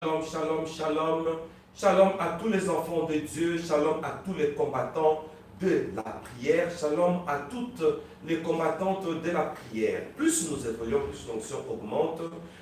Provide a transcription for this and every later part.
Shalom, shalom, shalom. Shalom à tous les enfants de Dieu. Shalom à tous les combattants de la prière. Shalom à toutes les combattantes de la prière. Plus nous évoluons, plus l'onction augmente.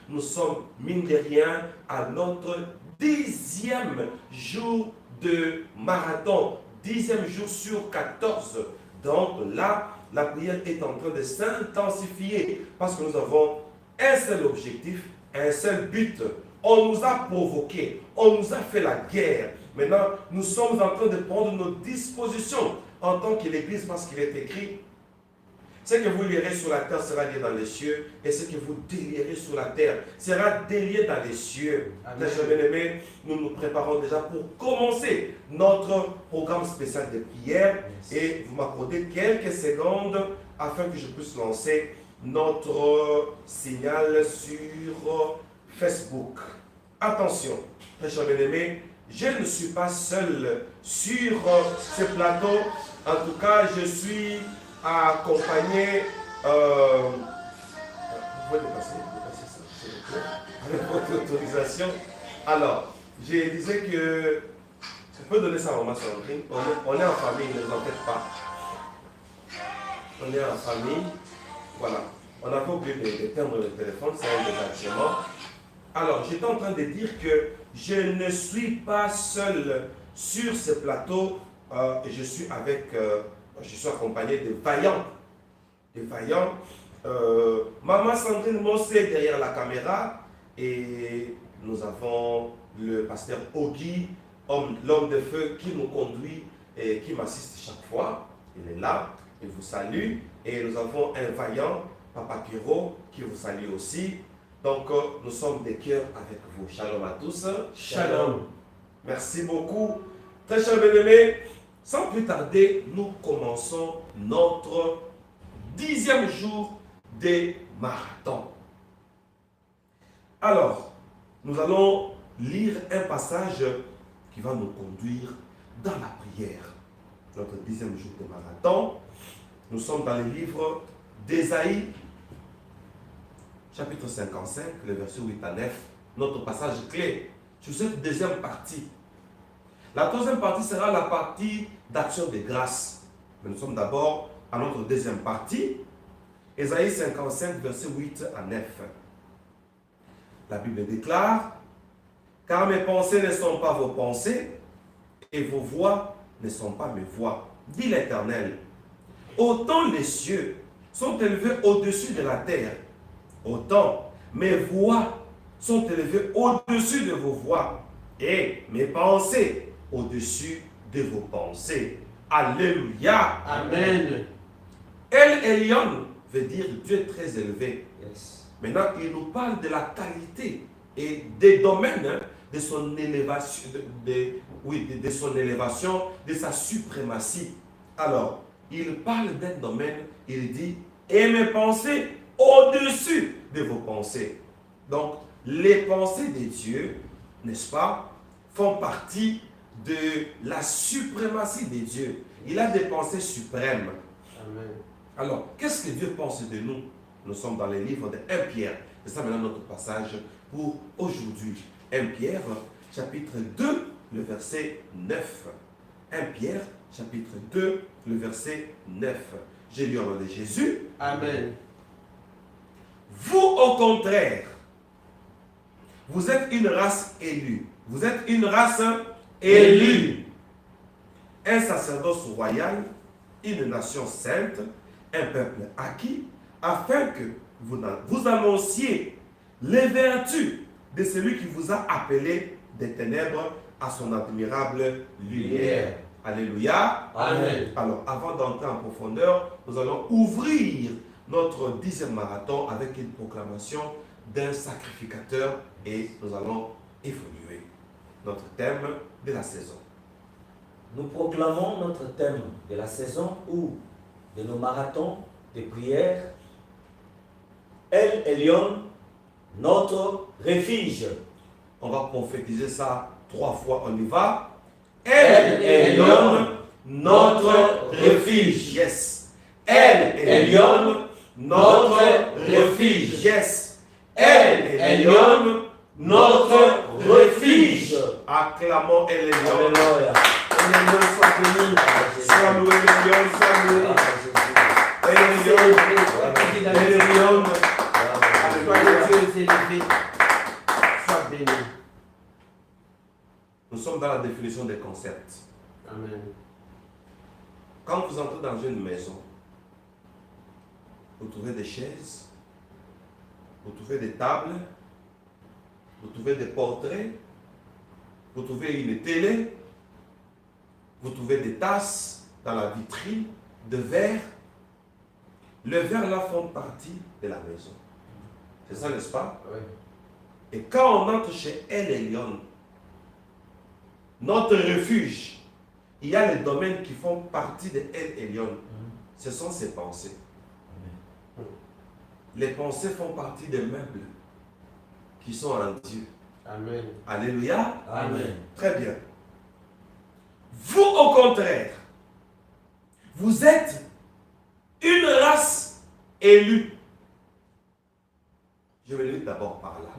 Nous sommes, mine de rien, à notre 10e jour de marathon. 10e jour sur 14. Donc là, la prière est en train de s'intensifier parce que nous avons un seul objectif, un seul but. On nous a provoqués, on nous a fait la guerre. Maintenant, nous sommes en train de prendre nos dispositions en tant que l'Église parce qu'il est écrit, ce que vous lirez sur la terre sera lié dans les cieux et ce que vous délierez sur la terre sera délié dans les cieux. Mes chers bien-aimés, nous nous préparons déjà pour commencer notre programme spécial de prière et vous m'accordez quelques secondes afin que je puisse lancer notre signal sur Facebook. Attention, très chers bien-aimés, je ne suis pas seul sur ce plateau. En tout cas, je suis accompagné. Vous pouvez dépasser ça, s'il vous plaît, avec votre autorisation. Alors, je disais que je peux donner ça à maman Sandrine. On est en famille, ne vous en faites pas. On est en famille. Voilà. On n'a pas oublié d'éteindre le téléphone, c'est un désagrément. Alors, j'étais en train de dire que je ne suis pas seul sur ce plateau. Je suis accompagné de vaillants. Maman Sandrine Mossé derrière la caméra. Et nous avons le pasteur Ogi, l'homme de feu qui nous conduit et qui m'assiste chaque fois. Il est là, il vous salue. Et nous avons un vaillant, Papa Kiro, qui vous salue aussi. Donc, nous sommes des cœurs avec vous. Shalom à tous. Shalom. Merci beaucoup. Très chers bien-aimés, sans plus tarder, nous commençons notre 10e jour des marathons. Alors, nous allons lire un passage qui va nous conduire dans la prière. Notre 10e jour de marathon. Nous sommes dans le livre d'Ésaïe, chapitre 55, le verset 8 à 9, notre passage clé sur cette deuxième partie. La troisième partie sera la partie d'action de grâce. Mais nous sommes d'abord à notre deuxième partie, Ésaïe 55, verset 8 à 9. La Bible déclare, « Car mes pensées ne sont pas vos pensées, et vos voix ne sont pas mes voix, dit l'Éternel. Autant les cieux sont élevés au-dessus de la terre, autant mes voix sont élevées au-dessus de vos voix et mes pensées au-dessus de vos pensées. » Alléluia. Amen. El Elyon veut dire Dieu très élevé. Yes. Maintenant, il nous parle de la qualité et des domaines de son élévation, de son élévation, de sa suprématie. Alors, il parle d'un domaine, il dit, et mes pensées au-dessus de vos pensées. Donc, les pensées de Dieu, n'est-ce pas, font partie de la suprématie de Dieu. Il a des pensées suprêmes. Amen. Alors, qu'est-ce que Dieu pense de nous? Nous sommes dans les livres de 1 Pierre. C'est ça maintenant notre passage pour aujourd'hui. 1 Pierre, chapitre 2, le verset 9. 1 Pierre, chapitre 2, le verset 9. J'ai lu au nom de Jésus. Amen. Vous, au contraire, vous êtes une race élue. Vous êtes une race élue. Un sacerdoce royal, une nation sainte, un peuple acquis, afin que vous annonciez les vertus de celui qui vous a appelé des ténèbres à son admirable lumière. Alléluia. Amen. Alors, avant d'entrer en profondeur, nous allons ouvrir notre 10e marathon avec une proclamation d'un sacrificateur et nous allons évoluer. Notre thème de la saison. Nous proclamons notre thème de la saison ou de nos marathons de prière. El Elyon, notre refuge. On va prophétiser ça 3 fois, on y va. El Elyon, notre refuge. Yes. El Elyon, notre refuge. Yes. El Elyon, notre refuge. Acclamons El Elyon. Alléluia. El Elyon soit béni. Sois loué El Elyon, sois loué. El Elyon, El Elyon. Soyez Dieu élevé. Sois béni. Nous sommes dans la définition des concepts. Amen. Quand vous entrez dans une maison, vous trouvez des chaises, vous trouvez des tables, vous trouvez des portraits, vous trouvez une télé, vous trouvez des tasses dans la vitrine, de verre. Les verres là font partie de la maison. C'est ça, n'est-ce pas? Oui. Et quand on entre chez El Elyon, notre refuge, il y a les domaines qui font partie de El Elyon. Ce sont ses pensées. Les pensées font partie des meubles qui sont en Dieu. Amen. Alléluia. Amen. Très bien. Vous, au contraire, vous êtes une race élue. Je vais lire d'abord par là.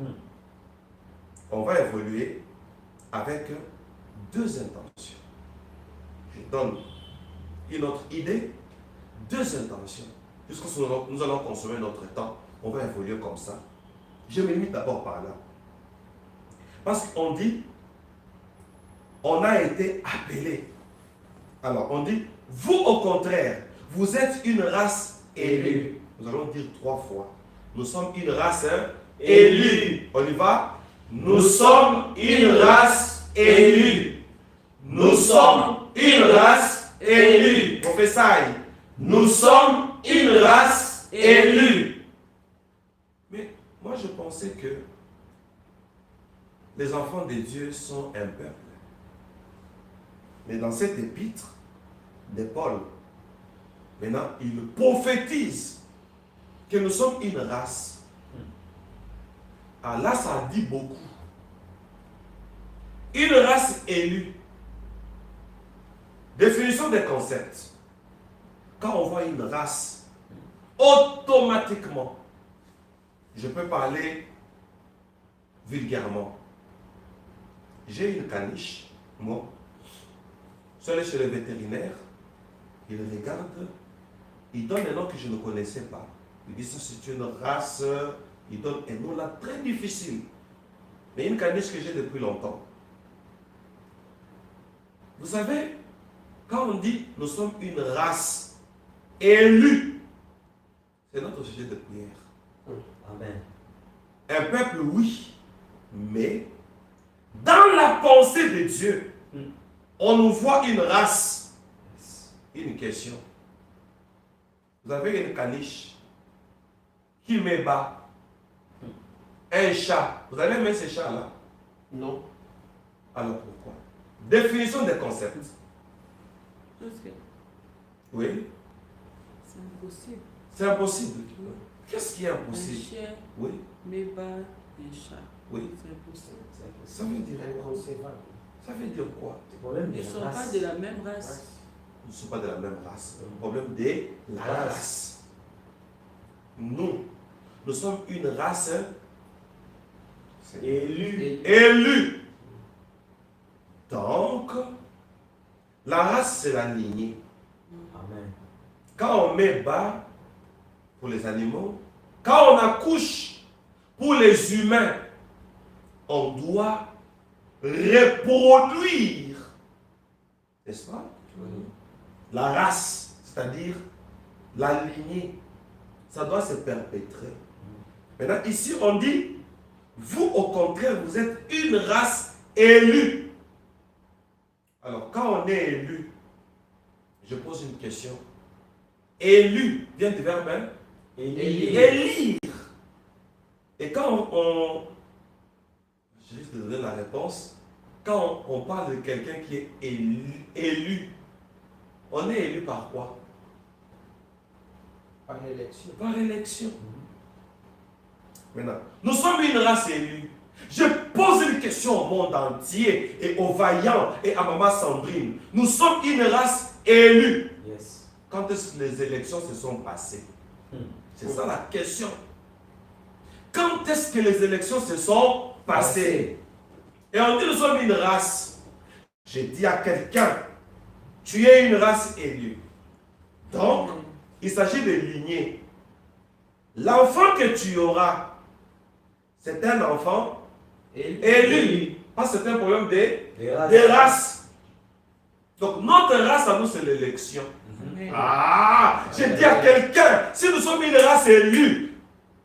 On va évoluer avec deux intentions. Je donne une autre idée, deux intentions. Jusqu'à ce que nous allons consommer notre temps, on va évoluer comme ça. Je me limite d'abord par là. Parce qu'on dit, on a été appelé. Alors, on dit, vous au contraire, vous êtes une race élue. Nous allons dire 3 fois. Nous sommes une race élue. On y va? Nous sommes une race élue. Nous sommes une race élue. Professaille. Nous sommes une race élue. Mais moi, je pensais que les enfants de Dieu sont un peuple. Mais dans cette épître de Paul, maintenant, il prophétise que nous sommes une race. Alors là, ça dit beaucoup. Une race élue. Définition des concepts. Quand on voit une race, automatiquement, je peux parler vulgairement. J'ai une caniche, moi. Je suis allé chez le vétérinaire, il regarde, il donne un nom que je ne connaissais pas. Il dit ça c'est une race, il donne un nom là très difficile. Mais une caniche que j'ai depuis longtemps. Vous savez, quand on dit nous sommes une race élue, c'est notre sujet de prière. Amen. Un peuple, oui, mais dans la pensée de Dieu, on nous voit une race. Une question. Vous avez une caniche qui me bat. Un chat. Vous allez mettre ce chat-là? Non. Alors pourquoi? Définition des concepts. Oui. C'est impossible. C'est impossible. Qu'est-ce qui est Un impossible? chien, Oui. mais bat un chat. Oui. C'est impossible. Ça veut dire quoi? Inconcevable. Ça veut dire quoi? Le problème Ils de ne sont la pas race. de la même race. Nous ne sommes pas de la même race. Le problème de la race. Nous sommes une race Élu. élue. Donc, la race, c'est la lignée. Amen. Quand on met bas pour les animaux, quand on accouche pour les humains, on doit reproduire. N'est-ce pas? La race, c'est-à-dire la lignée, ça doit se perpétrer. Maintenant, ici, on dit, vous, au contraire, vous êtes une race élue. Alors, quand on est élu, je pose une question. Élu vient du verbe hein? Élire. Et quand je risque de donner la réponse, quand on parle de quelqu'un qui est élu, on est élu par quoi? Par élection. Par élection. Maintenant, nous sommes une race élue. Je pose une question au monde entier et aux vaillants et à Maman Sandrine. Nous sommes une race élue. Yes. Quand est-ce que les élections se sont passées? C'est ça la question. Quand est-ce que les élections se sont passées? Et on dit nous sommes une race. Je dis à quelqu'un, tu es une race élue. Donc, il s'agit de lignée. L'enfant que tu auras, c'est un enfant élu. Parce que c'est un problème des races. Donc, notre race à nous, c'est l'élection. Ah, je dis à quelqu'un, si nous sommes une race élue,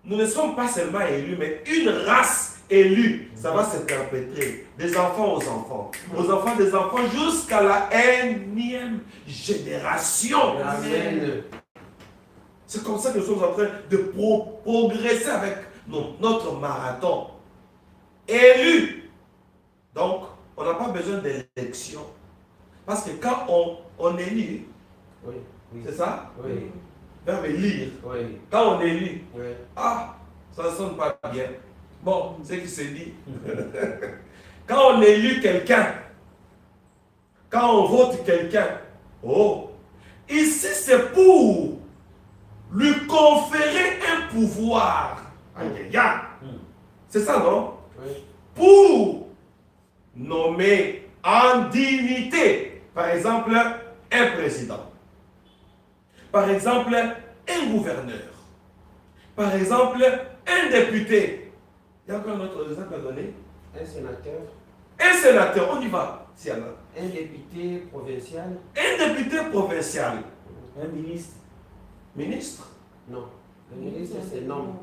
nous ne sommes pas seulement élus, mais une race élue. Ça va se perpétrer des enfants aux enfants des enfants, jusqu'à la énième génération. Amen. C'est comme ça que nous sommes en train de progresser avec notre marathon. Élu. Donc, on n'a pas besoin d'élection. Parce que quand on élit, Oui. c'est ça? Oui. Verbe lire. Oui. Quand on élit, Oui. ah, ça ne sonne pas bien. Bon, c'est ce qui se dit. Quand on élit quelqu'un, quand on vote quelqu'un, oh, ici c'est pour lui conférer un pouvoir. Aïe, aïe, aïe. C'est ça, non? Oui. Pour nommer en dignité, par exemple, un président. Par exemple, un gouverneur. Par exemple, un député. Il y a encore un autre exemple à donner. Un sénateur. Un sénateur, on y va, s'il y en a. Un député provincial. Un député provincial. Un ministre. Ministre. Non. Le ministre, c'est non.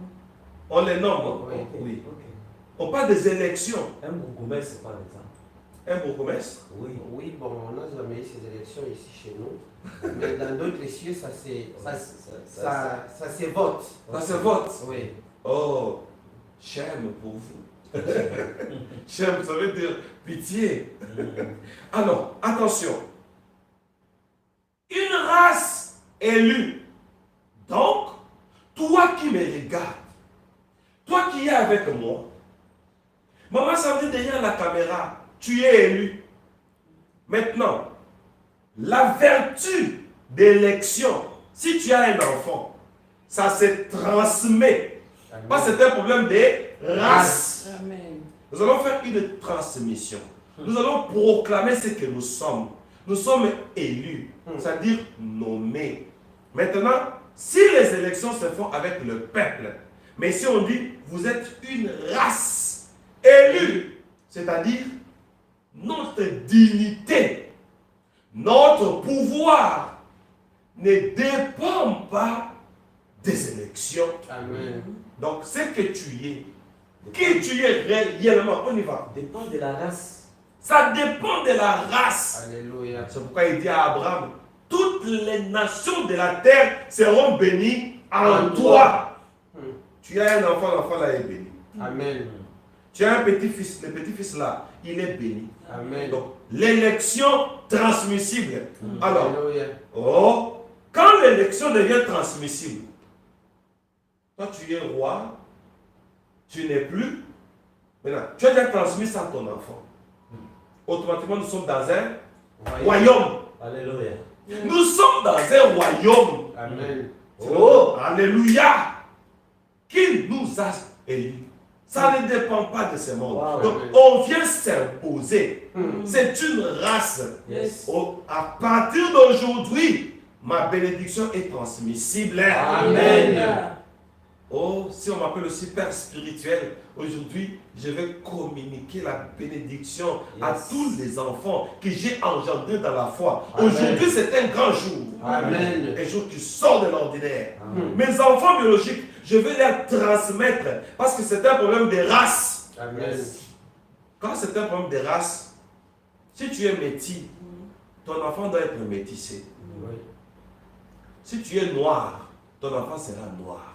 On les nomme. Oui. Oui. Ok. On parle des élections. Un bourgmestre, par exemple. Un bourgmestre. Oui. Oui, bon, on n'a jamais eu ces élections ici chez nous. Mais dans d'autres cieux, ça se vote. Ça se vote. Oui. Oh, j'aime pour vous. J'aime, ça veut dire pitié. Alors, attention. Une race élue. Donc, toi qui me regardes, toi qui es avec moi, maman, ça veut dire derrière la caméra, tu es élu. Maintenant, la vertu d'élection, si tu as un enfant, ça se transmet. Parce que c'est un problème des races. Amen. Nous allons faire une transmission. Nous allons proclamer ce que nous sommes. Nous sommes élus, c'est-à-dire nommés. Maintenant, si les élections se font avec le peuple, mais si on dit, vous êtes une race élue, c'est-à-dire notre dignité, notre pouvoir ne dépend pas des élections. Amen. Donc, ce que tu es, qui tu es réellement, on y va. Dépend de la race. Ça dépend de la race. Alléluia. C'est pourquoi il dit à Abraham, toutes les nations de la terre seront bénies en toi. Tu as un enfant, l'enfant là est béni. Amen. Tu as un petit-fils, le petit-fils là, il est béni. Amen. Donc, l'élection transmissible. Alors, Alléluia. oh, quand l'élection devient transmissible, toi tu es roi, tu n'es plus. Maintenant, tu as déjà transmis ça à ton enfant. Automatiquement, nous sommes dans un royaume. Alléluia. Nous sommes dans un royaume. Amen. Oh, alléluia. Qui nous a élus. Ça ne dépend pas de ce monde. Wow. Donc, on vient s'imposer. C'est une race. Yes. Oh, à partir d'aujourd'hui, ma bénédiction est transmissible. Amen. Oh, si on m'appelle aussi père spirituel, aujourd'hui, je vais communiquer la bénédiction à tous les enfants que j'ai engendrés dans la foi. Aujourd'hui, c'est un grand jour. Amen. Un jour qui sort de l'ordinaire. Amen. Mes enfants biologiques, je vais les transmettre parce que c'est un problème de race. Amen. Quand c'est un problème de race, si tu es métis, ton enfant doit être métissé. Oui. Si tu es noir, ton enfant sera noir.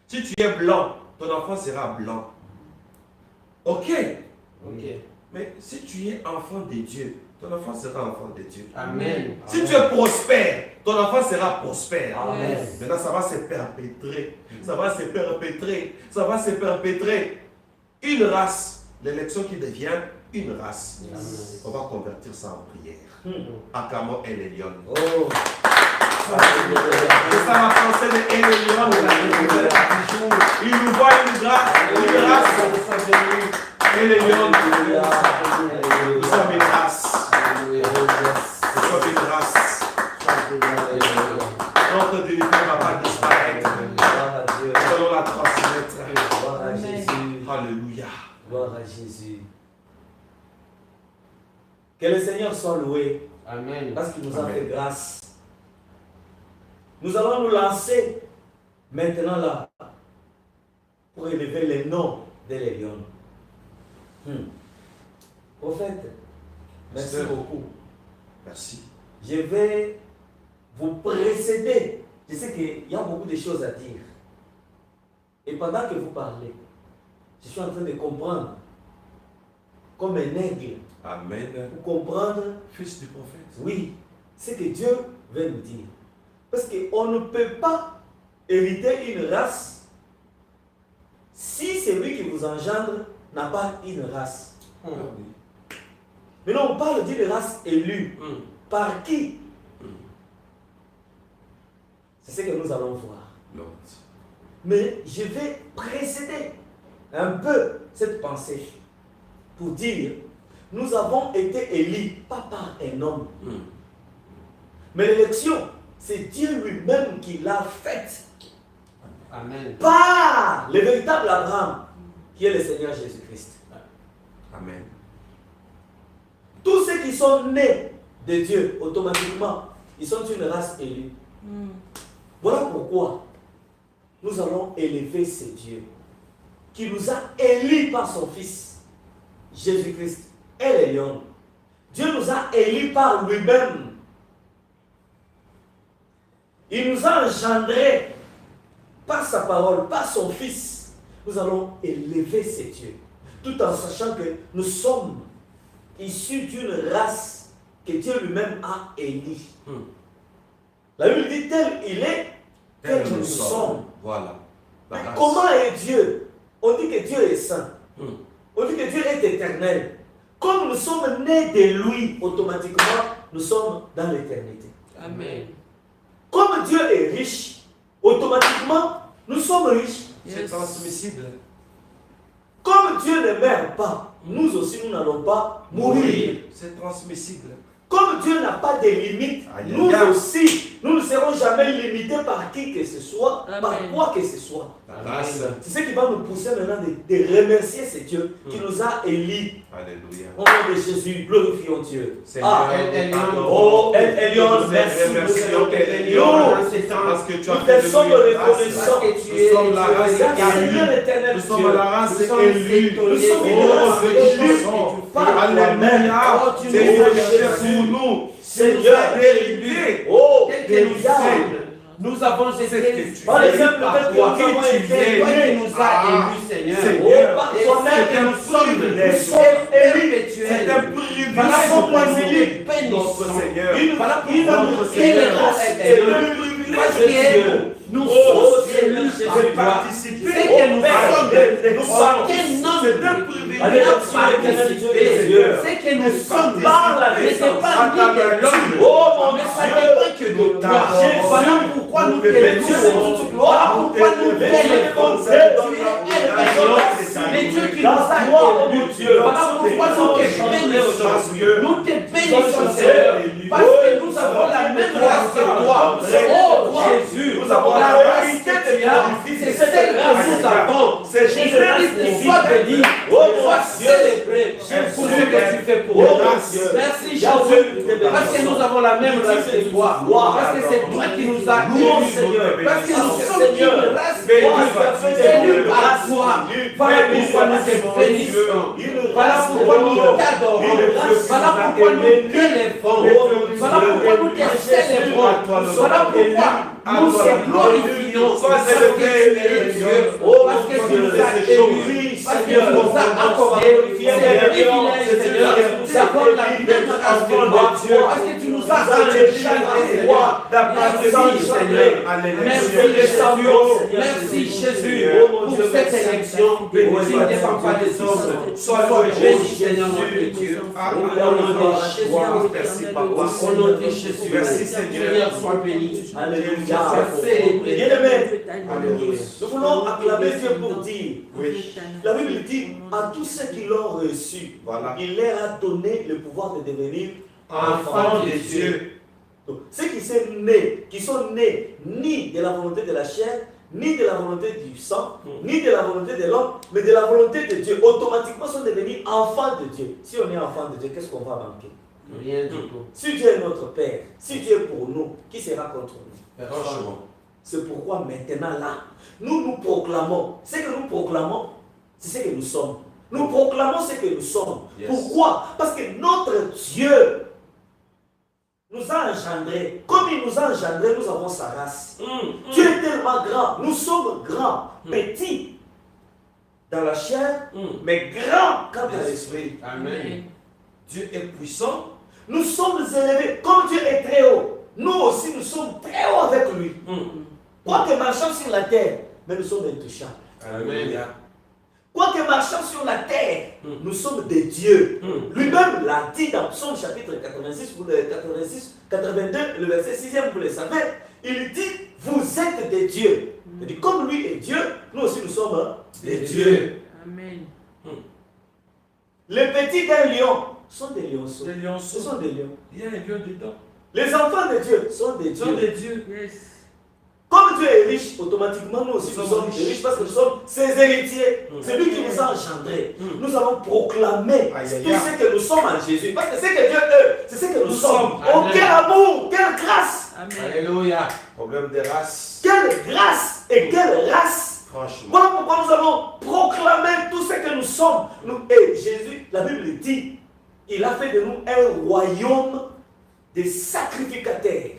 Si tu es blanc, ton enfant sera blanc. Ok. Ok. Mais si tu es enfant de Dieu, ton enfant sera enfant de Dieu. Amen. Si tu es prospère, ton enfant sera prospère. Amen. Maintenant, ça va se perpétrer. Ça va se perpétrer. Ça va se perpétrer. Une race, l'élection qui devient une race. Amen. On va convertir ça en prière. Acclamons El Elyon. Oh. C'est ça la pensée de El Elyon. Il nous voit une grâce. Une grâce. Et les lions, reçoivez grâce. Reçoivez grâce. Notre délivrance ne va pas disparaître. Nous allons la transmettre. Gloire à Jésus. Alléluia. Gloire à Jésus. Que le Seigneur soit loué. Amen. Parce qu'il nous a Amen. fait grâce. Nous allons nous lancer maintenant là pour élever les noms des légions. Prophète, merci Pasteur. beaucoup. Merci. Je vais vous précéder. Je sais qu'il y a beaucoup de choses à dire. Et pendant que vous parlez, je suis en train de comprendre comme un aigle Amen. pour comprendre, Fils du prophète. oui, ce que Dieu veut nous dire. Parce qu'on ne peut pas hériter une race si celui qui vous engendre n'a pas une race. Maintenant, on parle d'une race élue. Par qui? C'est ce que nous allons voir. Lord. Mais je vais précéder un peu cette pensée pour dire, nous avons été élus, pas par un homme. Mais l'élection, c'est Dieu lui-même qui l'a faite. Amen. Par le véritable Abraham, qui est le Seigneur Jésus-Christ. Amen. Tous ceux qui sont nés de Dieu, automatiquement, ils sont une race élue. Voilà pourquoi nous allons élever ce Dieu qui nous a élus par son Fils, Jésus-Christ, et les lions. Dieu nous a élus par lui-même. Il nous a engendrés par sa parole, par son Fils. Nous allons élever ce Dieu, tout en sachant que nous sommes issus d'une race que Dieu lui-même a élue. La Bible dit tel il est, tel que nous sommes. Voilà. La Mais race. comment est Dieu? On dit que Dieu est saint. On dit que Dieu est éternel. Comme nous sommes nés de lui, automatiquement, nous sommes dans l'éternité. Amen. Comme Dieu est riche, automatiquement, nous sommes riches. C'est transmissible. Comme Dieu ne meurt pas, nous aussi, nous n'allons pas mourir. C'est transmissible. Comme Dieu n'a pas de limite, Aïe, nous aïe, aïe. aussi, nous ne serons jamais limités par qui que ce soit, par Amen. quoi que ce soit. La race. C'est ce qui va nous pousser maintenant de remercier ce Dieu qui nous a élus. Alléluia. Au nom de Jésus, glorifions Dieu. Seigneur, Oh, Elion, merci remercions Elion. parce que tu as Nous fait te de sommes nous une race. reconnaissants. Nous sommes la race Seigneur élue. éternel Nous sommes Dieu. la race Nous sommes élue. étonnés. Nous sommes une Oh, race ce élue. qui sont. Par Alléluia. toi-même. Tu C'est nous as fait choisis. pour nous. Seigneur, Vérité. oh, Tel que nous Alléluia. sommes, nous avons été Par exemple, par peut-être toi. que nous avons été C'est toi qui nous as Ah. élus, Seigneur. Seigneur. Oh, par Et toi-même c'est que un nous sommes privilège. nous sommes élus. C'est un privilège. Voilà pourquoi nous nous Notre Seigneur. Voilà Il pourquoi nous notre quel est Seigneur notre est Seigneur? élu. Parce de Dieu. que nous Oh, sommes élus Seigneur, par j'ai toi. participé C'est que au nous Père sommes des nous hommes. sommes quel nom C'est un privilège. Allez, nous merci, avons l'éternel Dieu des participé. cieux. C'est que nous sommes Par la mais c'est naissance. pas ni de l'homme. Oh mon Mais ça Dieu. dépend que de toi. Jésus. Voilà pourquoi nous Mais t'aimons. Dieu, c'est toute gloire. Voilà pourquoi nous t'aimons. Tu es Dieu qui nous a élus. Voilà pourquoi nous te bénissons. Nous te bénissons, Seigneur. Parce que nous avons la même race que toi. Oh, toi, Jésus, nous avons la race que tu as. C'est celle que nous avons. C'est Jésus-Christ qui soit béni. Oh, soit célébré pour ce que tu fais pour nous. Merci, Jésus. Parce que nous avons la même race que toi. Parce que c'est toi qui nous as élus, Seigneur. Parce que nous sommes une race élue par toi. Voilà pourquoi nous te bénissons. Voilà pourquoi nous t'adorons. Voilà pourquoi nous t'élèvons. Voilà pourquoi nous te célébrons. Voilà pourquoi nous te glorifions. Parce que tu es Dieu. Parce que tu nous as élus. Parce que tu nous as accordé ces privilèges, Seigneur, d'avoir la même race que toi. Parce que tu nous as enlevés la foi. Merci Seigneur. Merci Jésus pour cette élection. Béni ne dépend pas des hommes. Sois béni Seigneur notre Dieu. Au nom de Jésus. Merci Seigneur. Sois béni. Alléluia. Célébrer. Bien-aimés, Alléluia. nous voulons acclamer Dieu pour dire, Oui. la Bible dit, à tous ceux qui l'ont reçu, Voilà. il leur a donné le pouvoir de devenir Enfants de Dieu. Donc, ceux qui sont nés ni de la volonté de la chair, ni de la volonté du sang, ni de la volonté de l'homme, mais de la volonté de Dieu, automatiquement sont devenus enfants de Dieu. Si on est enfant de Dieu, qu'est-ce qu'on va manquer? Rien du tout. Si Dieu est notre Père, si Dieu est pour nous, qui sera contre nous? Franchement. C'est pourquoi maintenant là, nous proclamons. Ce que nous proclamons, c'est ce que nous sommes. Nous proclamons ce que nous sommes. Yes. Pourquoi? Parce que notre Dieu nous a engendrés. Comme il nous a engendrés, nous avons sa race. Dieu est tellement grand. Nous sommes grands, petits dans la chair, mais grands quant à l'esprit. Amen. Dieu est puissant. Nous sommes élevés. Comme Dieu est très haut, nous aussi nous sommes très hauts avec lui. Quoique marchons sur la terre, mais nous sommes intouchables. Alléluia. Quoique marchons sur la terre, nous sommes des dieux. Lui-même l'a dit dans Psaume chapitre 86, 82, le verset 6e, vous le savez. Il dit, vous êtes des dieux. Il dit, comme lui est Dieu, nous aussi nous sommes des dieux. Amen. Les petits d'un lion sont des lionceaux. Des lionceaux. Ce sont des lions. Il y a un lion dedans. Les enfants de Dieu sont des Ils sont dieux. des dieux. Yes. Comme Dieu est riche, automatiquement nous aussi Nous nous sommes sommes riches parce que nous sommes ses héritiers. C'est lui qui nous a engendrés. Nous allons proclamer Aïe, aïe, tout aïe. ce que nous sommes en Jésus. Parce que c'est que Dieu est, c'est ce que nous sommes. Oh, Amen. quel amour, quelle grâce, Amen. Alléluia. Problème de race. quelle grâce et quelle race. Franchement. Voilà pourquoi nous allons proclamer tout ce que nous sommes. Et Jésus, la Bible dit, il a fait de nous un royaume de sacrificateurs.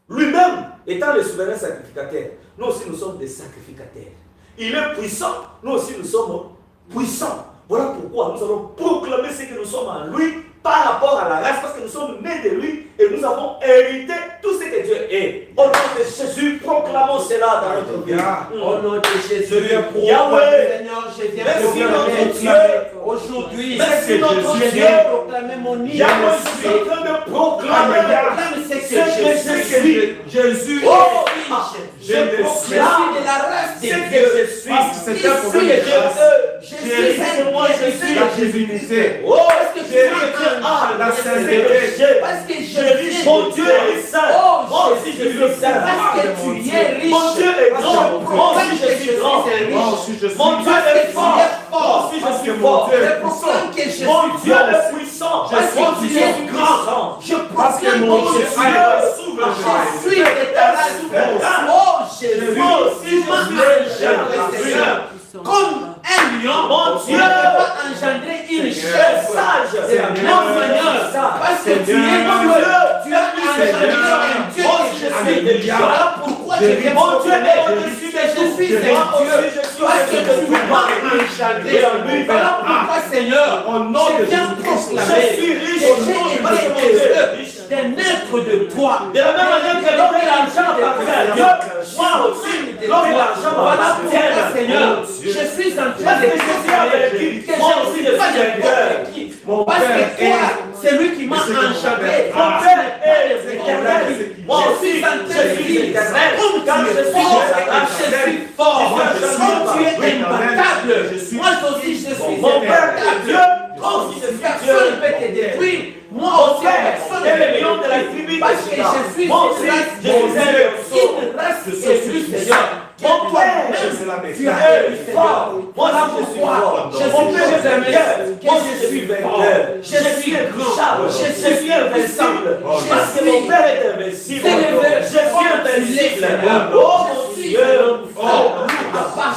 Lui-même étant le souverain sacrificateur, nous aussi nous sommes des sacrificateurs. Il est puissant, nous aussi nous sommes puissants. Voilà pourquoi nous allons proclamer ce que nous sommes en lui par rapport à la race, parce que nous sommes nés de lui et nous avons hérité tout ce que Dieu est. Au nom de Jésus, proclamons cela dans notre vie. Au nom de Jésus, Yahweh, Seigneur, je viens merci proclamer notre Dieu. aujourd'hui. Merci notre Je Dieu. viens proclamer mon Yahweh, je suis en train de proclamer c'est ce que je suis. Jésus. Oh, je je suis proclame de la race ce de que Dieu. je suis. Parce que c'est un Ici, problème de je race. suis. C'est moi, je suis La divinité. Oh, Parce que j'ai tu été m'as la c'est ce sainteté. que j'ai. Parce que je Mon suis Dieu est saint. Oh, Moi aussi je suis saint. parce que tu es riche. Mon Dieu est grand. Moi aussi je suis grand. Moi aussi je suis. Mon Dieu Parce que est tu fort. es fort. Moi aussi je Parce suis que mon fort. Dieu Je proclame que je suis Mon Dieu grand. est puissant. Parce que Mon tu Dieu es est grand. Je Parce que proclame mon que Dieu je suis est Je suis de ta race. Oh Jésus, Moi aussi je suis Seigneur. Comme un lion, Mon tu Dieu. ne peux pas engendrer une Seigneur. chair Sage. Non, Seigneur, parce que tu es Seigneur. Dieu. Tu as engendré un Dieu Moi que aussi je je suis. suis intelligent. Voilà pourquoi je viens Mon Dieu proclamer est au-dessus de que je suis un tout. Moi Dieu. aussi je suis Parce que tu m'as engendré en lui. Voilà pourquoi, Seigneur, Au nom de je viens Jésus-Christ. proclamer Je suis riche. que j'ai été heureux de naître de toi. De la même manière que lorsque l'argent appartient à Dieu, moi aussi, lorsque l'argent Voilà m'appartient, pourquoi, Seigneur, je suis en train parce de que je suis avec lui, que moi je aussi ne je suis pas suis un n'importe cœur. qui. Mon Parce Père que toi, c'est lui qui m'a Mais c'est que mon engendré. Père- Mon Père est éternel. Moi Je aussi, suis en train je de suis vivre. éternel. Comme Quand tu je es suis fort, éternel, je suis fort. je suis Comme tu es éternel. imbattable, Je suis- moi aussi je suis Mon Père est imbattable. Dieu. Moi aussi je suis Personne ne Dieu. peut te détruire. Moi Mon aussi, Père personne est ne le peut lion te de la détruire. tribu de Parce que Juda. je suis Moi une aussi, race je suis un lionceau. une race Je suis élue, Seigneur. Mon Père, c'est la Tu as est élu, fort. Seigneur. Moi aussi je suis fort. Je Mon suis Père est vainqueur. Moi aussi je suis vainqueur. Je suis intouchable. grand. Je suis invincible. Parce que mon Père est invincible. Je suis invincible. Oh mon Dieu. Oh,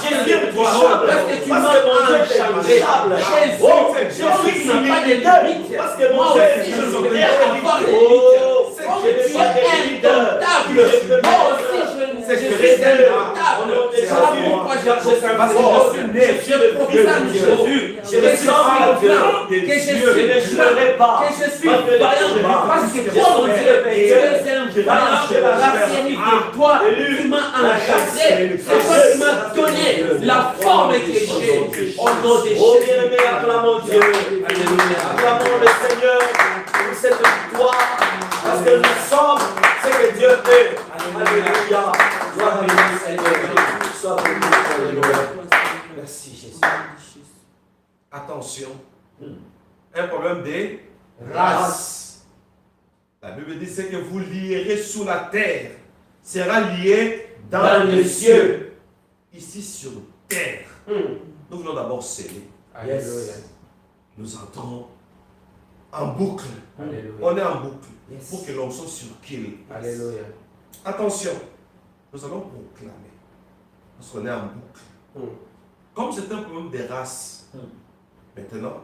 je suis intouchable. Parce que tu Parce m'as que mon Dieu est engendré. intouchable. Jésus, Oh, je suis tu n'as pas de illimité. limite. Parce que mon Moi Dieu est aussi, je illimité. voudrais avoir des Oh, limites. Comme je tu suis es indomptable. Moi aussi, je C'est Je Christ suis indoctable. C'est Voilà pourquoi je parce que je suis né. je proclame Jésus. Je me sens enfant que je suis Je ne jurerai pas. que je suis vaillant parce que toi, mon Dieu, tu es un vaillant, racine de toi, tu m'as encadré, c'est toi qui m'as donné la forme que j'ai au nom de Oh Jésus. bien-aimé, acclamons Dieu. Acclamons le Seigneur pour cette victoire. Parce que nous sommes ce que Dieu est. Alléluia. Gloire à Dieu, Seigneur. Sois béni. Alléluia. Merci Jésus. Attention. Un problème de Race. La Bible dit c'est que vous lierez sous la terre sera lié Dans les cieux. Ici sur terre. Nous voulons d'abord sceller. Alléluia. Nous entrons en boucle. Alléluia. On est en boucle Yes. pour que l'onction circule. Alléluia. Attention, nous allons proclamer. Parce qu'on est en boucle. Comme c'est un problème de race, maintenant,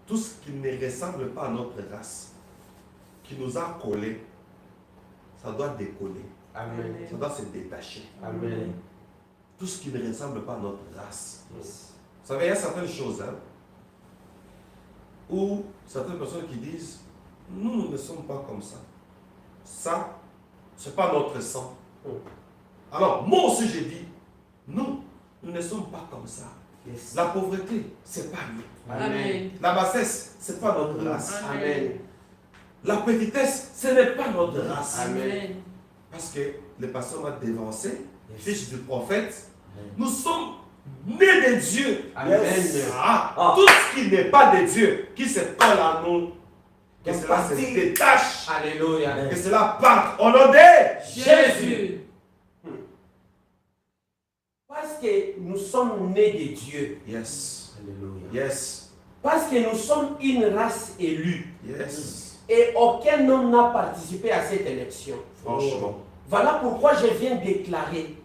tout ce qui ne ressemble pas à notre race, qui nous a collés, ça doit décoller. Amen. Ça doit se détacher. Amen. Tout ce qui ne ressemble pas à notre race. Yes. Vous savez, il y a certaines choses où certaines personnes qui disent nous ne sommes pas comme ça. Ça, ce n'est pas notre sang. Alors, moi aussi, j'ai dit nous ne sommes pas comme ça. Yes. La pauvreté, ce n'est pas nous. Amen. La bassesse, ce n'est pas notre race. Amen. La petitesse, ce n'est pas notre race. Amen. Parce que le pasteur m'a dévancé, Yes. fils du prophète. Nous sommes nés de Dieu. Amen. Tout ce qui n'est pas de Dieu, qui se colle à nous, que Donc, cela se parti. détache, Alléluia. que cela parte au nom de Jésus. Parce que nous sommes nés de Dieu. Yes. Alléluia. Yes. Parce que nous sommes une race élue. Yes. Et aucun homme n'a participé à cette élection. Franchement. Voilà pourquoi je viens déclarer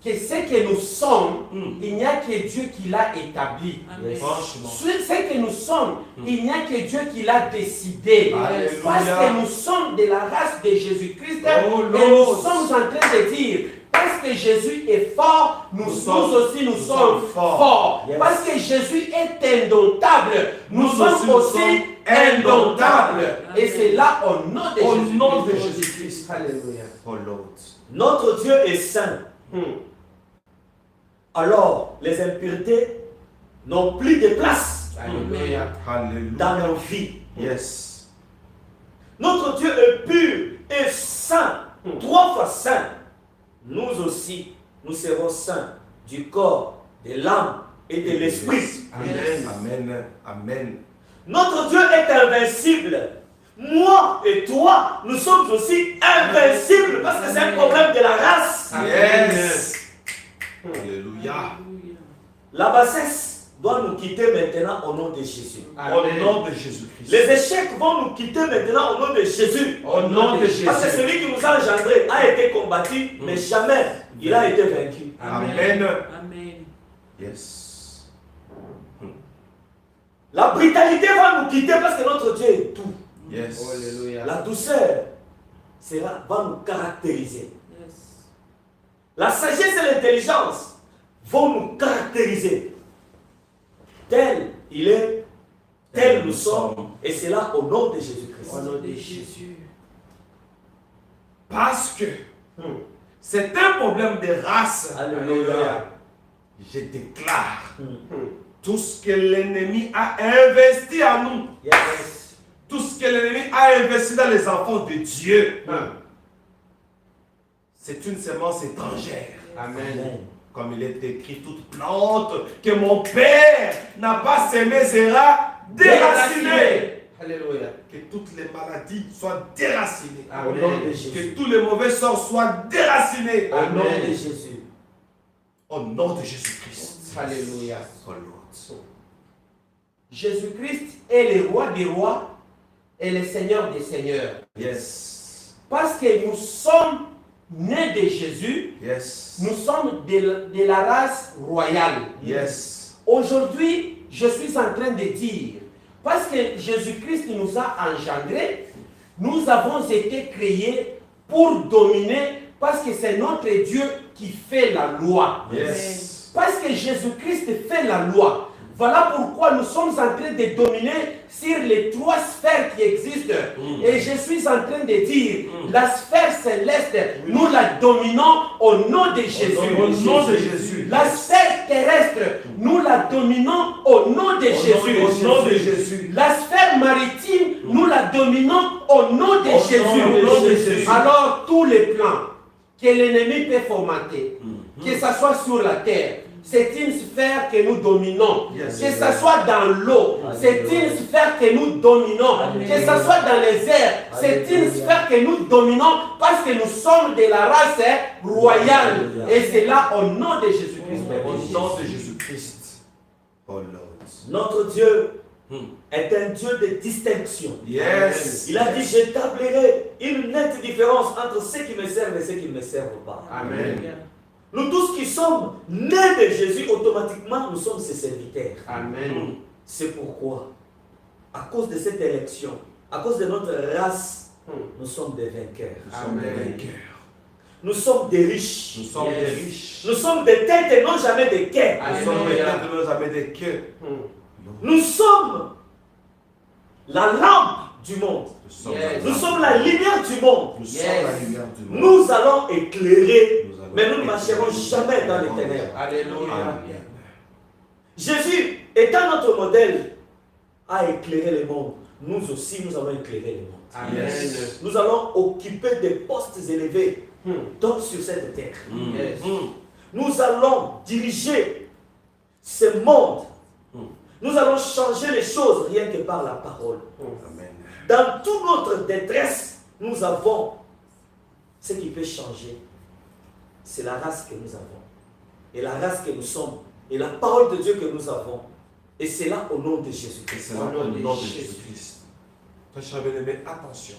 que ce que nous sommes, il n'y a que Dieu qui l'a établi. Amen. Franchement. Ce que nous sommes, il n'y a que Dieu qui l'a décidé. Alléluia. Parce que nous sommes de la race de Jésus-Christ. Oh, et nous Lord. sommes en train de dire, parce que Jésus est fort, nous aussi nous sommes forts. Yes. Parce que Jésus est indomptable, nous Nous sommes aussi, aussi nous sommes indomptables. Amen. Et c'est là au nom de Au Jésus-Christ. nom de Jésus-Christ. Alléluia. Oh Lord. Notre Dieu est saint. Alors, les impuretés n'ont plus de place Alléluia. Alléluia. dans nos vies. Yes. Notre Dieu est pur et saint, 3 fois saint. Nous aussi, nous serons saints du corps, de l'âme et de l'esprit. Amen. Amen. Amen. Notre Dieu est invincible. Moi et toi, nous sommes aussi invincibles parce que c'est un problème de la race. Yes. Alléluia. La bassesse doit nous quitter maintenant au nom de Jésus. Au nom de Jésus-Christ. Les échecs vont nous quitter maintenant au nom de Jésus. Au nom de Jésus. Parce que celui qui nous a engendrés a été combattu, mais jamais il a été vaincu. Amen. Amen. Yes. La brutalité va nous quitter parce que notre Dieu est tout. Yes. Alléluia. La douceur va nous caractériser. Yes. La sagesse et l'intelligence vont nous caractériser. Tel il est, tel nous sommes, et c'est là au nom de Jésus-Christ. Au nom de Jésus. Parce que c'est un problème de race. Alléluia. Je déclare tout ce que l'ennemi a investi en nous, Yes. tout ce que l'ennemi a investi dans les enfants de Dieu, c'est une semence étrangère. Amen. Comme il est écrit, toute plante que mon Père n'a pas semée sera déracinée. Alléluia. Que toutes les maladies soient déracinées. Au nom de Jésus. Que tous les mauvais sorts soient déracinés. Au nom de Jésus. Au nom de Jésus-Christ. Alléluia. Oh Lord. Jésus-Christ est le roi des rois et le seigneur des seigneurs. Yes. Parce que nous sommes nés de Jésus, Yes. nous sommes de la race royale. Yes. Aujourd'hui, je suis en train de dire, parce que Jésus-Christ nous a engendrés, nous avons été créés pour dominer Parce que c'est notre Dieu qui fait la loi. Yes. Parce que Jésus-Christ fait la loi. Voilà pourquoi nous sommes en train de dominer sur les 3 sphères qui existent. Et je suis en train de dire, la sphère céleste, nous la dominons au nom de Jésus. Au nom de Jésus. La sphère terrestre, nous la dominons au nom de Jésus. Au nom de Jésus. La sphère maritime, nous la dominons au nom de Jésus. Au nom de Jésus. Alors, tous les plans que l'ennemi peut formater, que ce soit sur la terre, c'est une sphère que nous dominons. Yes. Que ce soit dans l'eau, c'est une sphère que nous dominons. Amen. Que ce soit dans les airs, c'est une sphère que nous dominons parce que nous sommes de la race royale. Et c'est là au nom de Jésus-Christ. Au nom de Jésus-Christ. Oh Lord. Notre Dieu est un Dieu de distinction. Yes. Il a dit, j'établirai une nette différence entre ceux qui me servent et ceux qui ne me servent pas. Amen. Nous tous qui sommes nés de Jésus, automatiquement, nous sommes ses serviteurs. Amen. C'est pourquoi, à cause de cette élection, à cause de notre race, nous sommes des vainqueurs. Nous sommes des vainqueurs. Nous sommes des riches. Nous sommes des riches. Nous sommes des têtes et non jamais des quais. Nous sommes des têtes et non jamais des queues. Nous sommes la lampe du monde. Nous sommes, Nous sommes la lumière du monde. nous sommes la lumière du monde. Nous allons éclairer, Nous allons mais nous ne éclairer marcherons jamais dans les ténèbres. Alléluia. Amen. Jésus, étant notre modèle, a éclairé le monde. Nous aussi, nous allons éclairer le monde. Amen. Nous allons occuper des postes élevés donc sur cette terre. Yes. Nous allons diriger ce monde. Nous allons changer les choses rien que par la parole. Amen. Dans toute notre détresse, nous avons ce qui peut changer. C'est la race que nous avons. Et la race que nous sommes. Et la parole de Dieu que nous avons. Et c'est là au nom de Jésus-Christ. C'est là au nom de Jésus-Christ. Très cher bien-aimé, attention.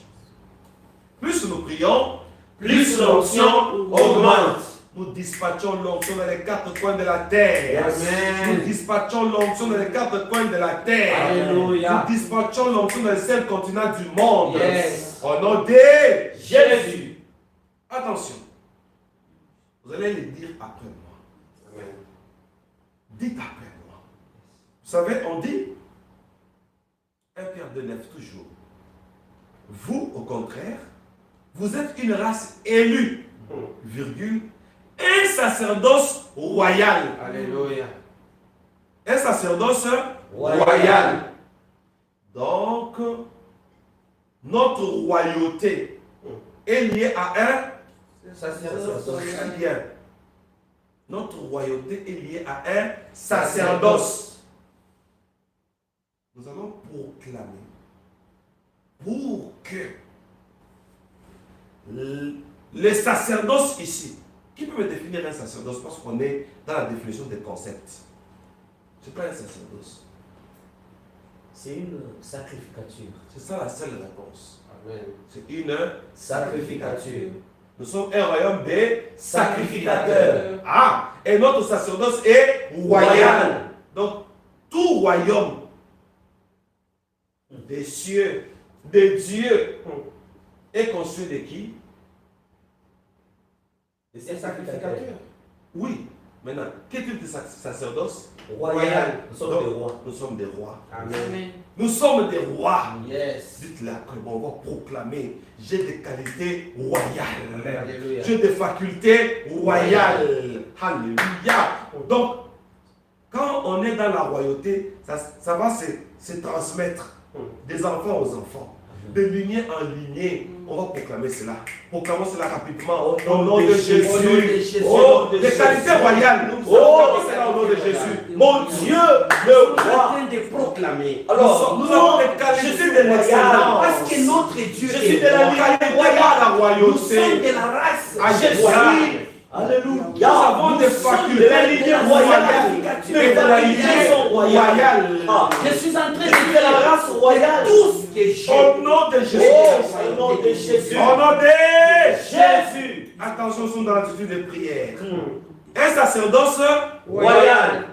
Plus nous prions, plus l'onction augmente. Nous dispatchons l'onction dans les 4 coins de la terre. Amen. Nous dispatchons l'onction dans les 4 coins de la terre. Alléluia. Nous dispatchons l'onction dans les 7 continents du monde. Yes. Au nom de Jésus. Attention. Vous allez le dire après moi. Amen. Dites après moi. Vous savez, on dit 1 Pierre 2,9 toujours. Vous, au contraire, vous êtes une race élue, virgule, un sacerdoce royal. Alléluia. Un sacerdoce royal. Donc, notre royauté est liée à un Sacerdoce. Très bien. Notre royauté est liée à un sacerdoce. Nous allons proclamer pour que le sacerdoce ici, qui peut me définir un sacerdoce parce qu'on est dans la définition des concepts. C'est pas un sacerdoce. C'est une sacrificature. C'est ça la seule réponse. Amen. C'est une Sacrificature. Nous sommes un royaume des Sacrificateurs. Ah, et notre sacerdoce est royal. Donc, tout royaume des cieux, de Dieu, est construit de qui? Des C'est sacrificateurs. sacrificateur. Oui. Maintenant, qu'est-ce que le sacerdoce? Royal. Nous sommes Donc, des rois. Nous sommes des rois. Amen. Nous sommes des rois. Yes. Dites-le après, on va proclamer. J'ai des qualités royales. Alléluia. J'ai des facultés royales. Alléluia. Donc, quand on est dans la royauté, ça va se transmettre des enfants aux enfants, de lignée en lignée. On va proclamer cela. Proclamons cela rapidement au nom de Jésus. Au nom de Jésus. Oh, des qualités royales. Nous proclamons cela au nom de Jésus. Mon Dieu, le Nous sommes en roi. train de proclamer. Alors, nous avons des qualités de l'excellence. Parce que notre Dieu Je suis est de la roi. lignée Royale, la Nous royauté. sommes de la race. Ah, je suis. royale. Alléluia. Nous avons des facultés de la lignée royale. de la lignée royale. Ah, Je suis en train je suis de la de race royale. tout ce que j'ai. Au nom de Jésus. Oh, au nom de Jésus. Au nom de Jésus. Attention, nous sommes dans l'attitude de prière. Un sacerdoce Royal.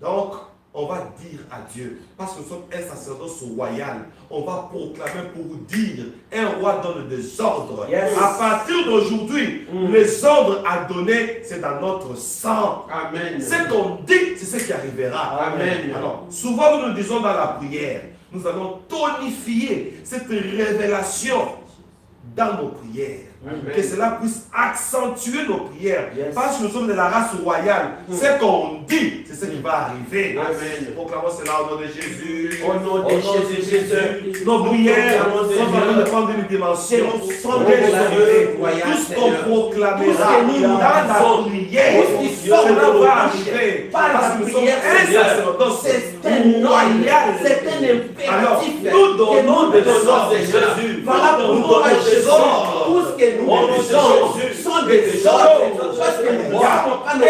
Donc, on va dire à Dieu, parce que nous sommes un sacerdoce royal, on va proclamer pour vous dire, un roi donne des ordres. Yes. À partir d'aujourd'hui, les ordres à donner, c'est dans notre sang. Amen. Ce qu'on dit, c'est ce qui arrivera. Amen. Alors, souvent nous nous disons dans la prière, nous allons tonifier cette révélation dans nos prières. Amen. Que cela puisse accentuer nos prières. Yes. Parce que nous sommes de la race royale. Ce qu'on dit, c'est ce qui va arriver. Amen. Proclamons cela au nom de Jésus. Au nom de Jésus. Nos prières sont en train de prendre une dimension. Tout ce qu'on proclamera dans la prière, cela va arriver. Parce que nous sommes un sacerdoce royal. C'est un impératif. Alors, nous donnons des ordres. Voilà pourquoi tout ce que nous faisons sont des ordres. Parce que nous n'avons pas nos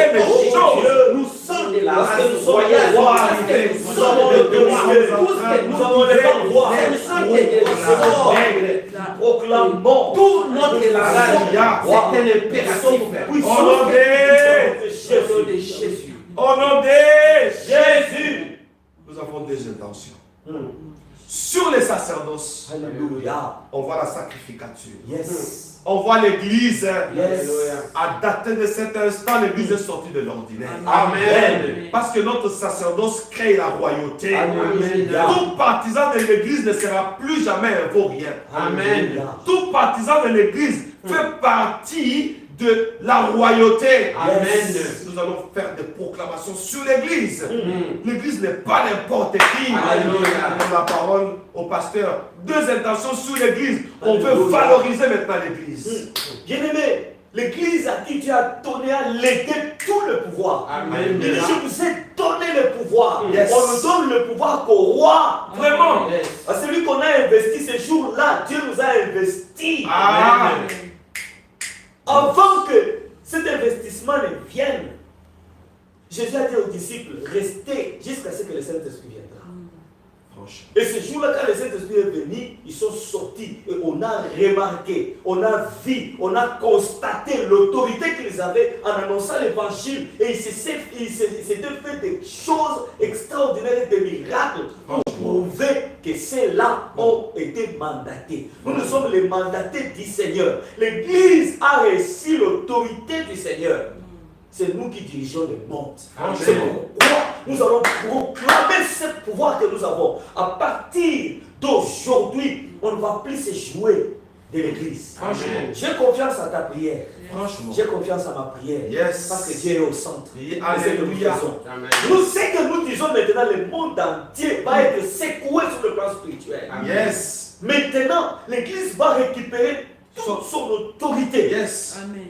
choses. Nous sommes de la race royale. Nous sommes de droit. Tout ce que nous avons les droits. Ce sont des ordres. Proclamons Tout notre langage, c'est un impératif. Au nom de Jésus. Au nom de Jésus, nous avons des intentions. Sur les sacerdoces, Alléluia. on voit la sacrificature. Yes. On voit l'église. Yes. À dater de cet instant, l'église est sortie de l'ordinaire. Amen. Parce que notre sacerdoce crée la royauté. Alléluia. Tout partisan de l'église ne sera plus jamais un vaurien. Amen. Tout partisan de l'église fait partie de la royauté. Amen. Nous allons faire des proclamations sur l'église. L'église n'est pas n'importe qui. Alléluia. On donne la parole au pasteur. Deux intentions sur l'église. On veut valoriser maintenant l'église. Bien-aimé, l'église à qui tu as donné à léguer tout le pouvoir. Amen. Il dit, je vous ai donné le pouvoir. Yes. On nous donne le pouvoir qu'au roi. Vraiment. À celui qu'on a investi ce jour-là, Dieu nous a investi. Amen. Avant que cet investissement ne vienne, Jésus a dit aux disciples, restez jusqu'à ce que le Saint-Esprit viendra. Franchement. Et ce jour-là, quand le Saint-Esprit est venu, ils sont sortis et on a remarqué, on a vu, on a constaté l'autorité qu'ils avaient en annonçant l'évangile. Et il s'était fait des choses extraordinaires et des miracles pour prouver que ceux-là ont été mandatés. Nous sommes les mandatés du Seigneur. L'Église a reçu l'autorité du Seigneur. C'est nous qui dirigeons le monde. C'est pourquoi nous allons proclamer ce pouvoir que nous avons. À partir d'aujourd'hui, on ne va plus se jouer de l'église. J'ai confiance à ta prière. Franchement. J'ai confiance à ma prière. Yes. Parce que Dieu est au centre. Alléluia. Nous savons que nous disons maintenant, le monde entier va être secoué sur le plan spirituel. Yes. Maintenant, l'église va récupérer toute son autorité. Yes. Amen.